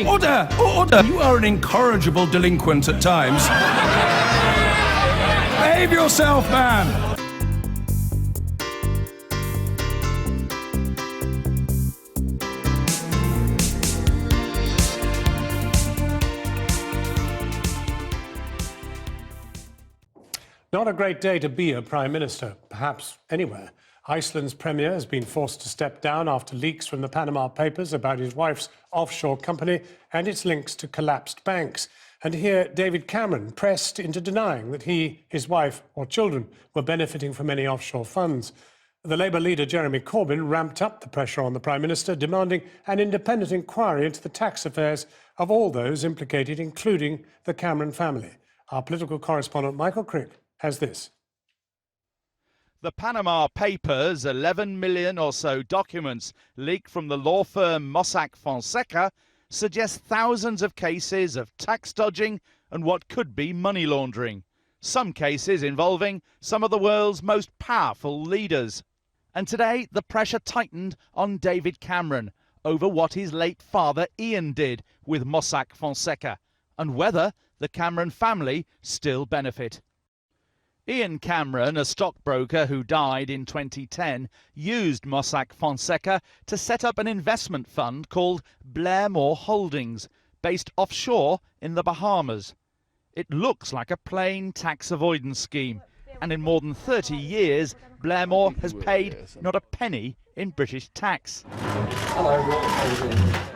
Order! Order! You are an incorrigible delinquent at times. Behave yourself, man! Not a great day to be a Prime Minister, perhaps anywhere. Iceland's Premier has been forced to step down after leaks from the Panama Papers about his wife's offshore company and its links to collapsed banks. And here, David Cameron pressed into denying that he, his wife or children were benefiting from any offshore funds. The Labour leader, Jeremy Corbyn, ramped up the pressure on the Prime Minister, demanding an independent inquiry into the tax affairs of all those implicated, including the Cameron family. Our political correspondent, Michael Crick, has this. The Panama Papers, 11 million or so documents leaked from the law firm Mossack Fonseca, suggest thousands of cases of tax dodging and what could be money laundering. Some cases involving some of the world's most powerful leaders. And today, the pressure tightened on David Cameron over what his late father Ian did with Mossack Fonseca and whether the Cameron family still benefit. Ian Cameron, a stockbroker who died in 2010, used Mossack Fonseca to set up an investment fund called Blairmore Holdings, based offshore in the Bahamas. It looks like a plain tax avoidance scheme, and in more than 30 years, Blairmore has paid not a penny in British tax.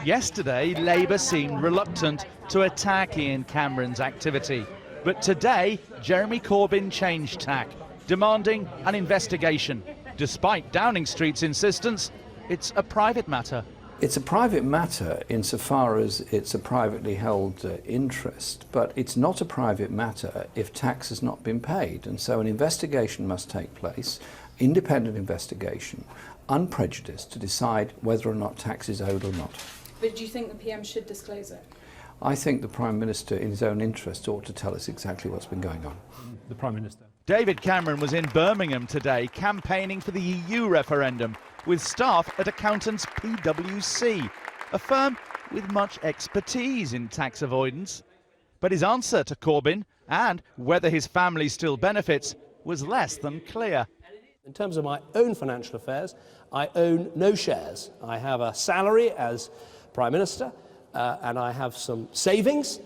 Yesterday, Labour seemed reluctant to attack Ian Cameron's activity. But today, Jeremy Corbyn changed tack, demanding an investigation. Despite Downing Street's insistence, it's a private matter. It's a private matter insofar as it's a privately held interest, but it's not a private matter if tax has not been paid. And so an investigation must take place, independent investigation, unprejudiced, to decide whether or not tax is owed or not. But do you think the PM should disclose it? I think the Prime Minister, in his own interest, ought to tell us exactly what's been going on. The Prime Minister. David Cameron was in Birmingham today campaigning for the EU referendum with staff at accountants PwC, a firm with much expertise in tax avoidance. But his answer to Corbyn and whether his family still benefits was less than clear. In terms of my own financial affairs, I own no shares. I have a salary as Prime Minister. And I have some savings,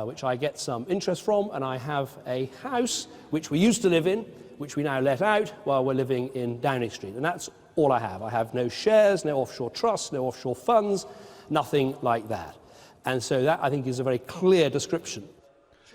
which I get some interest from, and I have a house which we used to live in, which we now let out while we're living in Downing Street. And that's all I have. I have no shares, no offshore trusts, no offshore funds, nothing like that. And so that, I think, is a very clear description.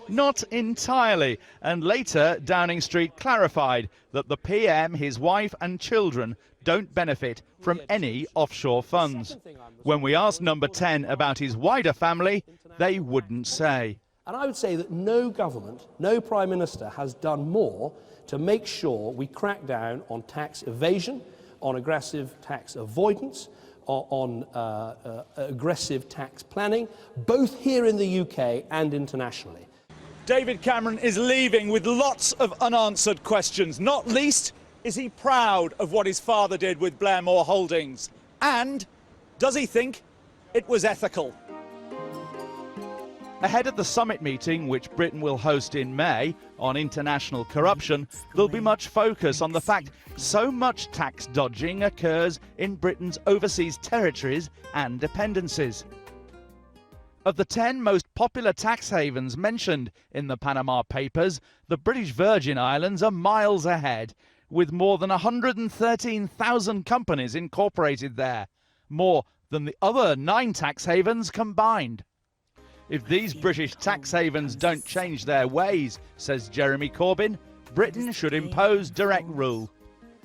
Not entirely. And later, Downing Street clarified that the PM, his wife and children don't benefit from any offshore funds. When we asked Number 10 about his wider family, they wouldn't say. And I would say that no government, no Prime Minister has done more to make sure we crack down on tax evasion, on aggressive tax avoidance, on aggressive tax planning, both here in the UK and internationally. David Cameron is leaving with lots of unanswered questions. Not least, is he proud of what his father did with Blairmore Holdings? And does he think it was ethical? Ahead of the summit meeting, which Britain will host in May, on international corruption, there'll be much focus on the fact so much tax dodging occurs in Britain's overseas territories and dependencies. Of the 10 most popular tax havens mentioned in the Panama Papers, the British Virgin Islands are miles ahead, with more than 113,000 companies incorporated there, more than the other 9 tax havens combined. If these British tax havens don't change their ways, says Jeremy Corbyn, Britain should impose direct rule.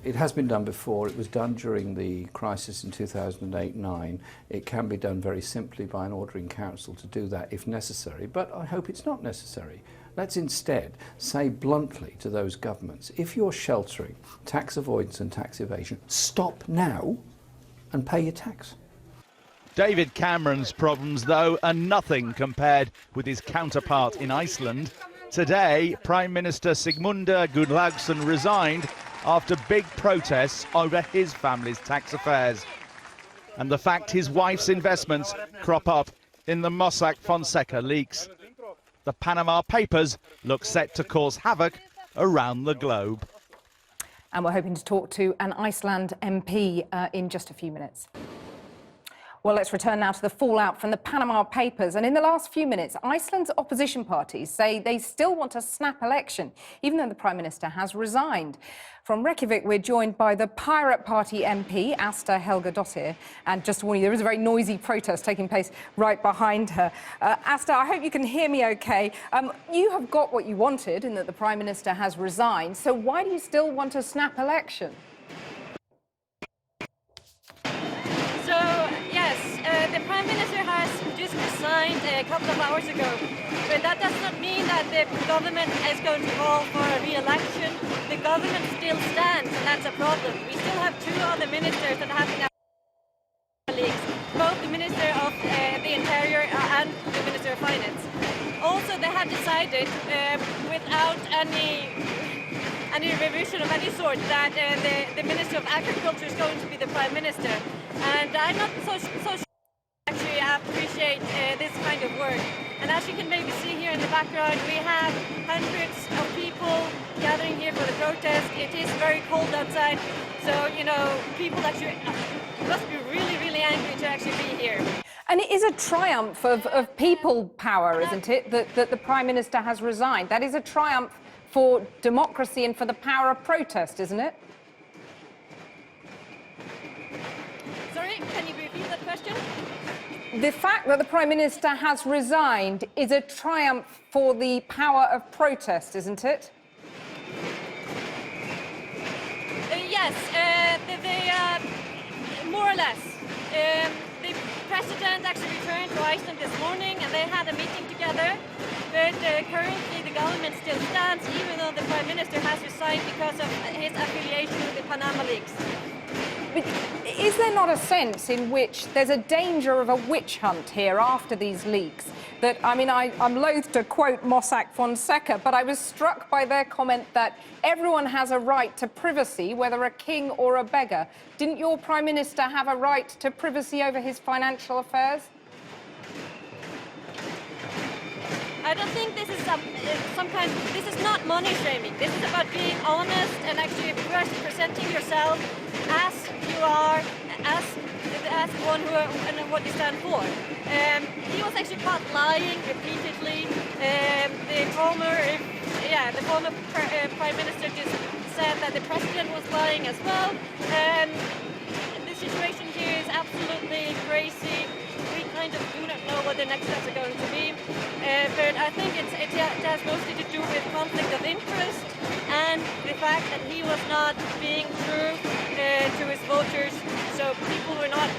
It has been done before. It was done during the crisis in 2008-9. It can be done very simply by an order in council to do that if necessary, but I hope it's not necessary. Let's instead say bluntly to those governments, if you're sheltering tax avoidance and tax evasion, stop now and pay your tax. David Cameron's problems, though, are nothing compared with his counterpart in Iceland. Today, Prime Minister Sigmundur Gunnlaugsson resigned after big protests over his family's tax affairs. And the fact his wife's investments crop up In the Mossack Fonseca leaks, the Panama Papers look set to cause havoc around the globe. And we're hoping to talk to an Iceland MP in just a few minutes. Well, let's return now to the fallout from the Panama Papers. And in the last few minutes, Iceland's opposition parties say they still want a snap election, even though the Prime Minister has resigned. From Reykjavik, we're joined by the Pirate Party MP, Asta Helgadottir. And just to warn you, there is a very noisy protest taking place right behind her. Asta, I hope you can hear me OK. You have got what you wanted in that the Prime Minister has resigned. So why do you still want a snap election? The Prime Minister has just resigned a couple of hours ago, but that does not mean that the government is going to call for a re-election. The government still stands, and that's a problem. We still have two other ministers that have been colleagues, both the Minister of the Interior and the Minister of Finance. Also, they have decided, without any revision of any sort, that the Minister of Agriculture is going to be the Prime Minister. And I'm not so actually appreciate this kind of work. And as you can maybe see here in the background, we have hundreds of people gathering here for the protest. It is very cold outside, so, you know, people actually must be really, really angry to actually be here. And it is a triumph of people power, isn't it, that the Prime Minister has resigned? That is a triumph for democracy and for the power of protest, isn't it? Sorry, can you repeat that question? The fact that the Prime Minister has resigned is a triumph for the power of protest, isn't it? Yes, more or less. The President actually returned to Iceland this morning and they had a meeting together, but currently the government still stands, even though the Prime Minister has resigned because of his affiliation with the Panama leaks. But is there not a sense in which there's a danger of a witch hunt here after these leaks? That, I mean, I'm loath to quote Mossack Fonseca, but I was struck by their comment that everyone has a right to privacy, whether a king or a beggar. Didn't your Prime Minister have a right to privacy over his financial affairs? I don't think this is this is not money shaming. This is about being honest and actually presenting yourself as you are, as one who and what you stand for. He was actually caught lying repeatedly. The former Prime Minister just said that the President was lying as well. The situation here is absolutely crazy. We kind of do not know what the next steps are going to be. But I think it has mostly to do with conflict of interest and the fact that he was not being true to his voters. So people were not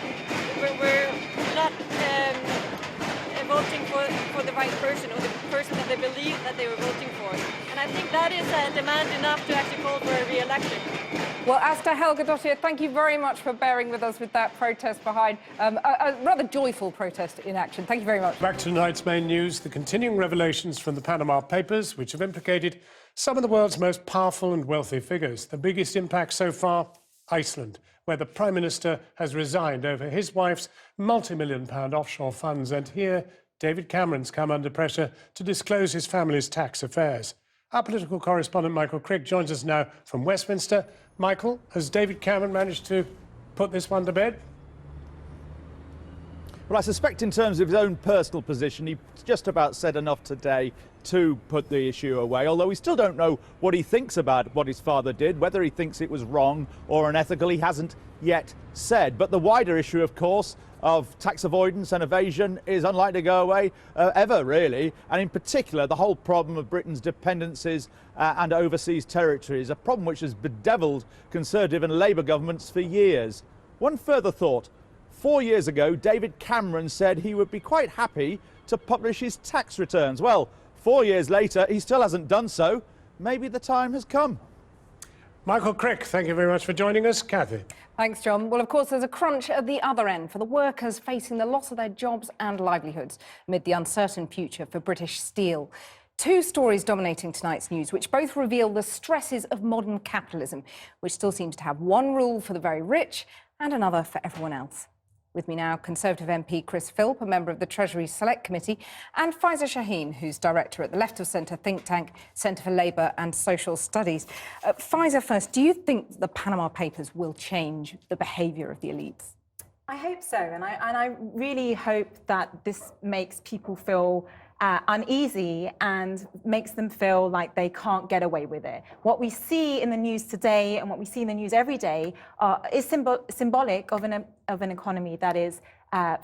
voting for the right person or the person that they believed that they were voting for. And I think that is demand enough to actually call for a re-election. Well, Asta Helgadottir, thank you very much for bearing with us with that protest behind, a rather joyful protest in action. Thank you very much. Back to tonight's main news, the continuing revelations from the Panama Papers, which have implicated some of the world's most powerful and wealthy figures. The biggest impact so far, Iceland, where the Prime Minister has resigned over his wife's multi-million-pound offshore funds. And here, David Cameron's come under pressure to disclose his family's tax affairs. Our political correspondent, Michael Crick, joins us now from Westminster. Michael, has David Cameron managed to put this one to bed? Well, I suspect in terms of his own personal position, he just about said enough today to put the issue away, although we still don't know what he thinks about what his father did, whether he thinks it was wrong or unethical. He hasn't yet said. But the wider issue, of course, of tax avoidance and evasion is unlikely to go away ever, really. And in particular, the whole problem of Britain's dependencies and overseas territories, a problem which has bedeviled Conservative and Labour governments for years. One further thought. 4 years ago, David Cameron said he would be quite happy to publish his tax returns. Well, 4 years later, he still hasn't done so. Maybe the time has come. Michael Crick, thank you very much for joining us. Kathy. Thanks, John. Well, of course, there's a crunch at the other end for the workers facing the loss of their jobs and livelihoods amid the uncertain future for British steel. Two stories dominating tonight's news, which both reveal the stresses of modern capitalism, which still seems to have one rule for the very rich and another for everyone else. With me now, Conservative MP Chris Philp, a member of the Treasury Select Committee, and Faiza Shaheen, who's director at the Left of Centre think tank Centre for Labour and Social Studies. Faiza, first, do you think the Panama Papers will change the behaviour of the elites? I hope so, and I really hope that this makes people feel uneasy and makes them feel like they can't get away with it. What we see in the news today and what we see in the news every day is symbolic of an economy that is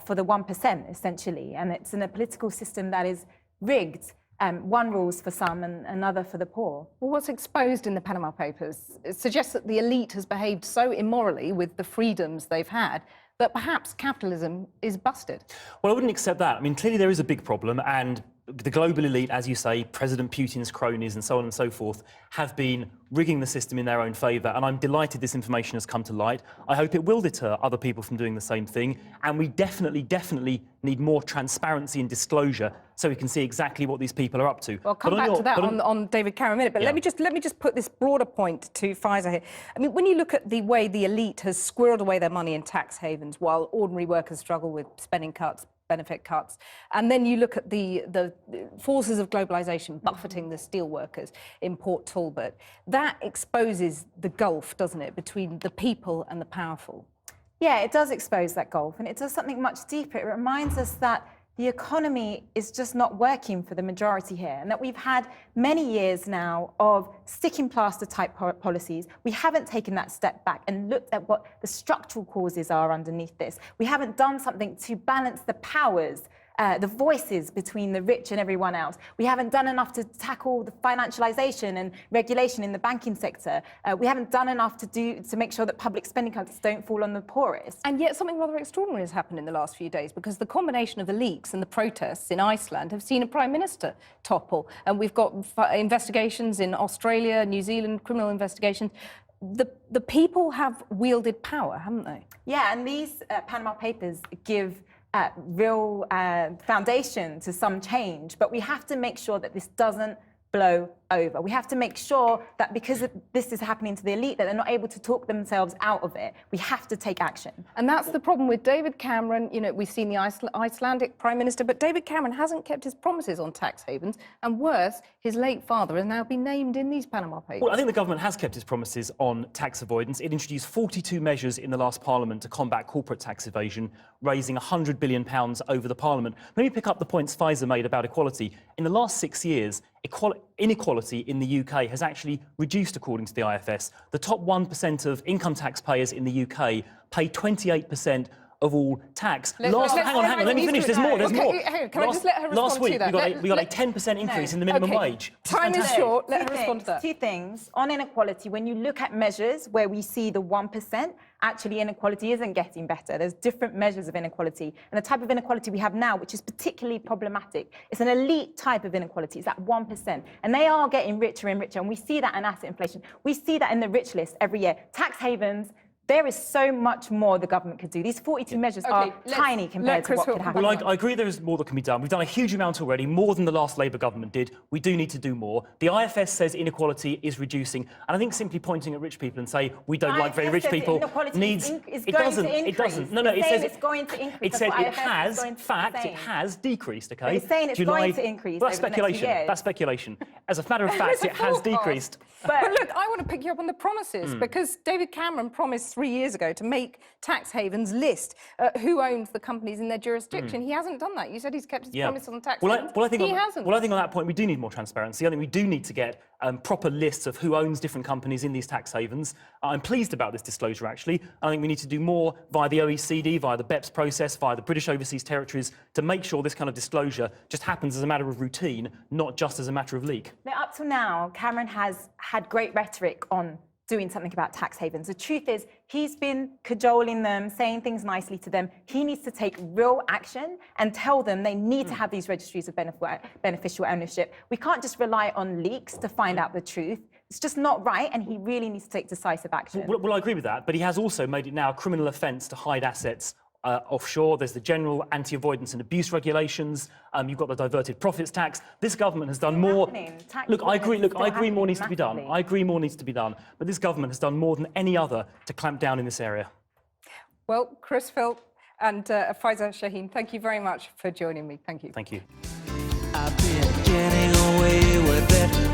for the 1%, essentially, and it's in a political system that is rigged. One rules for some and another for the poor. Well, what's exposed in the Panama Papers suggests that the elite has behaved so immorally with the freedoms they've had that perhaps capitalism is busted. Well, I wouldn't accept that. I mean, clearly there is a big problem, and the global elite, as you say, President Putin's cronies and so on and so forth, have been rigging the system in their own favour, and I'm delighted this information has come to light. I hope it will deter other people from doing the same thing, and we definitely need more transparency and disclosure so we can see exactly what these people are up to. Well, I'll come back to that on David Cameron in a minute, but let me just put this broader point to Faiza here. I mean, when you look at the way the elite has squirreled away their money in tax havens while ordinary workers struggle with spending cuts, benefit cuts, and then you look at the forces of globalisation buffeting the steel workers in Port Talbot, that exposes the gulf, doesn't it, between the people and the powerful? Yeah, it does expose that gulf, and it does something much deeper. It reminds us that the economy is just not working for the majority here, and that we've had many years now of sticking plaster type policies. We haven't taken that step back and looked at what the structural causes are underneath this. We haven't done something to balance the powers, the voices between the rich and everyone else. We haven't done enough to tackle the financialization and regulation in the banking sector. We haven't done enough to make sure that public spending cuts don't fall on the poorest. And yet something rather extraordinary has happened in the last few days, because the combination of the leaks and the protests in Iceland have seen a Prime Minister topple. And we've got investigations in Australia, New Zealand, criminal investigations. The people have wielded power, haven't they? Yeah, and these Panama Papers give real foundation to some change, but we have to make sure that this doesn't blow over. We have to make sure that because this is happening to the elite, that they're not able to talk themselves out of it. We have to take action. And that's the problem with David Cameron. You know, we've seen the Icelandic Prime Minister, but David Cameron hasn't kept his promises on tax havens, and worse, his late father has now been named in these Panama Papers. Well, I think the government has kept its promises on tax avoidance. It introduced 42 measures in the last Parliament to combat corporate tax evasion, raising £100 billion over the Parliament. Let me pick up the points Faiza made about equality. In the last 6 years, inequality in the UK has actually reduced, according to the IFS. The top 1% of income taxpayers in the UK pay 28% of all tax. Hang on, let me finish. There's more. Can I just let her respond last week, to that? we got a 10% increase in the minimum wage. Time is short. Let her respond to that. Two things. On inequality, when you look at measures where we see the 1%, actually inequality isn't getting better. There's different measures of inequality. And the type of inequality we have now, which is particularly problematic, it's an elite type of inequality. It's that 1%. And they are getting richer and richer. And we see that in asset inflation. We see that in the rich list every year. Tax havens. There is so much more the government could do. These 42 measures are tiny compared to what could happen. Well, I agree there is more that can be done. We've done a huge amount already, more than the last Labour government did. We do need to do more. The IFS says inequality is reducing, and I think simply pointing at rich people and say we don't like very rich people needs... It doesn't. No, it says it's going to increase. It said it has, it has decreased, okay? It's saying it's going to increase. Well, that's speculation. That's speculation. As a matter of fact, it has decreased. But look, I want to pick you up on the promises, because David Cameron promised 3 years ago to make tax havens list who owns the companies in their jurisdiction. He hasn't done that. You said he's kept his promise on tax havens. He hasn't. Well, I think on that point we do need more transparency. I think we do need to get proper lists of who owns different companies in these tax havens. I'm pleased about this disclosure, actually. I think we need to do more via the OECD, via the BEPS process, via the British Overseas Territories, to make sure this kind of disclosure just happens as a matter of routine, not just as a matter of leak. Now, up till now, Cameron has had great rhetoric on doing something about tax havens. The truth is, he's been cajoling them, saying things nicely to them. He needs to take real action and tell them they need to have these registries of beneficial ownership. We can't just rely on leaks to find out the truth. It's just not right, and he really needs to take decisive action. Well, I agree with that, but he has also made it now a criminal offence to hide assets offshore. There's the general anti-avoidance and abuse regulations. You've got the diverted profits tax. This government has done more. I agree more needs to be done. I agree more needs to be done. But this government has done more than any other to clamp down in this area. Well, Chris Philp, And Faiza Shaheen, thank you very much for joining me. Thank you. Thank you. I've been getting away with it.